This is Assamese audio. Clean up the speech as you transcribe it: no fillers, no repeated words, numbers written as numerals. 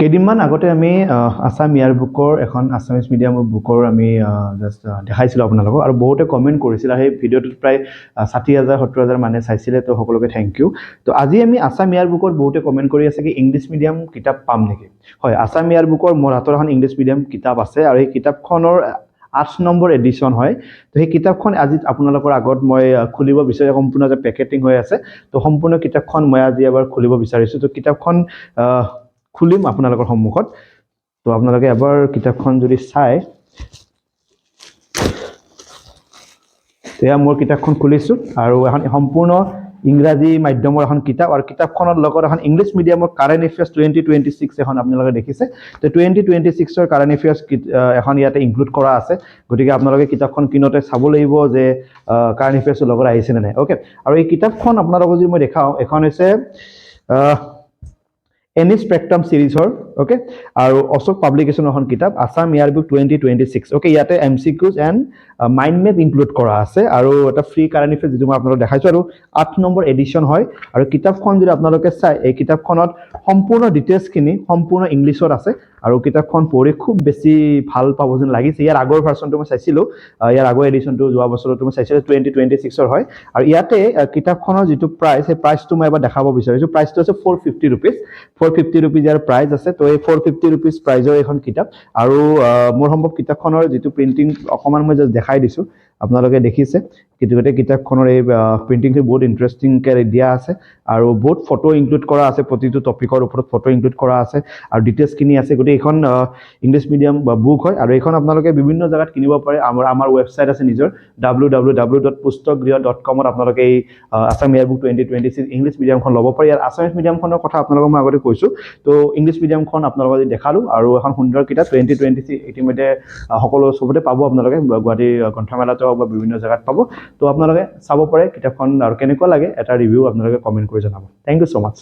কেইদিনমান আগতে আমি আসাম ইয়াৰ বুকৰ এখন আছামিজ মিডিয়ামৰ বুকৰ আমি জাষ্ট দেখাইছিলোঁ আপোনালোকক আৰু বহুতে কমেণ্ট কৰিছিল আৰু সেই ভিডিঅ'টোত প্ৰায় 60,000 70,000 মানুহে চাইছিলে তো সকলোকে থেংক ইউ তো আজি আমি আসাম ইয়াৰ বুকত বহুতে কমেণ্ট কৰি আছে কি ইংলিছ মিডিয়াম কিতাপ পাম নেকি হয় আসাম ইয়াৰ বুকৰ মোৰ হাতৰ এখন ইংলিছ মিডিয়াম কিতাপ আছে আৰু এই কিতাপখনৰ 8 নম্বৰ এডিশ্যন হয় তো সেই কিতাপখন আজি আপোনালোকৰ আগত মই খুলিব বিচাৰি সম্পূৰ্ণ যে পেকেটিং হৈ আছে তো সম্পূৰ্ণ কিতাপখন মই আজি এবাৰ খুলিব বিচাৰিছোঁ তো কিতাপখন খুলিম আপোনালোকৰ সন্মুখত তো আপোনালোকে এবাৰ কিতাপখন যদি চাই তেয়া মোৰ কিতাপখন খুলিছো আৰু এখন সম্পূৰ্ণ ইংৰাজী মাধ্যমৰ এখন কিতাপ আৰু কিতাপখনৰ লগত এখন ইংলিছ মিডিয়ামৰ কাৰেন্ট এফেয়াৰ্স 2026 এখন আপোনালোকে দেখিছে তো 2026 ৰ কাৰেন্ট এফেয়াৰ্স এখন ইয়াতে ইনক্লুড কৰা আছে গতিকে আপোনালোকে কিতাপখন কিনতে চাব লাগিব যে কাৰেন্ট এফেয়াৰ্সৰ লগত আহিছে নে নাই ওকে আৰু এই কিতাপখন আপোনালোকক যদি মই দেখাও এখন হৈছে এনি স্পেক্ট্ৰাম সিৰিজৰ ওকে আৰু অশোক পাব্লিকেশন এখন কিতাপ আসাম ইয়াৰ বুক 2026 ওকে ইয়াতে MCQs and mind map include কৰা আছে আৰু এটা ফ্ৰী কাৰেন্ট এফেয়াৰ্স যেটো মই আপোনালোকক দেখাইছো আৰু 8 নম্বৰ এডিশ্যন হয় আৰু কিতাপখন যদি আপোনালোকে চাই এই কিতাপখনত সম্পূৰ্ণ ডিটেইলছ খিনি সম্পূৰ্ণ ইংলিছত আছে আৰু কিতাপখন পঢ়ি খুব বেছি ভাল পাব যেন লাগিছে ইয়াৰ আগৰ ভাৰ্চনটো মই চাইছিলো ইয়াৰ আগৰ এডিশ্যনটো যোৱা বছৰটো মই চাইছিলো 2026 ৰ হয় আৰু ইয়াতে কিতাপখনৰ যেটো প্ৰাইস সেই প্ৰাইসটো মই এবাৰ দেখাব বিচাৰিছো প্ৰাইসটো আছে 450 रुपीस 450 रुपीस ইয়াৰ প্ৰাইস আছে তো এই 450 रुपीस প্ৰাইজৰ এখন কিতাপ আৰু মোৰ সম্ভৱ কিতাপখনৰ যেটো প্ৰিন্টিং অকমান মই জাস্ট দেখাই দিছো আপোনালোকে দেখিছে কিতাপতে কিতাপখনৰ এই প্ৰিন্টিংটো বহুত ইন্টাৰেস্টিং কে দিয়া আছে আৰু বহুত ফটো ইনক্লুড কৰা আছে প্ৰতিটো টপিকৰ ওপৰত ফটো ইনক্লুড কৰা আছে আৰু ডিটেইলছ কিনি আছে গতি এখন ইংলিছ মিডিয়াম বুক হয় আৰু এখন আপোনালোকে বিভিন্ন জায়গাত কিনিব পাৰে আমাৰ ওয়েবসাইট আছে নিজৰ www.pustakgriha.com ত আপোনালোকে এই আসাম ইয়াৰ বুক 2026 ইংলিছ মিডিয়ামখন ল'ব পাৰে আৰু আসামিজ মিডিয়ামখনৰ কথা আপোনালোকক মই আগতে কৈছো তো ইংলিছ মিডিয়ামখন আপোনালোকক দেখালো আৰু এখন সুন্দৰ কিতাপ 2026 ইতিমধ্যে সকলো সবতে পাব আপোনালোকে গুৱাহাটী গ্ৰন্থমেলাতে বা বিভিন্ন জায়গাত পাব তো আপোনালোকে চাব পাৰে কিতাপখন আৰু কেনেকুৱা লাগে এটা ৰিভিউ আপোনালোকে কমেন্ট কৰি জনাব থ্যাংক ইউ সো মাচ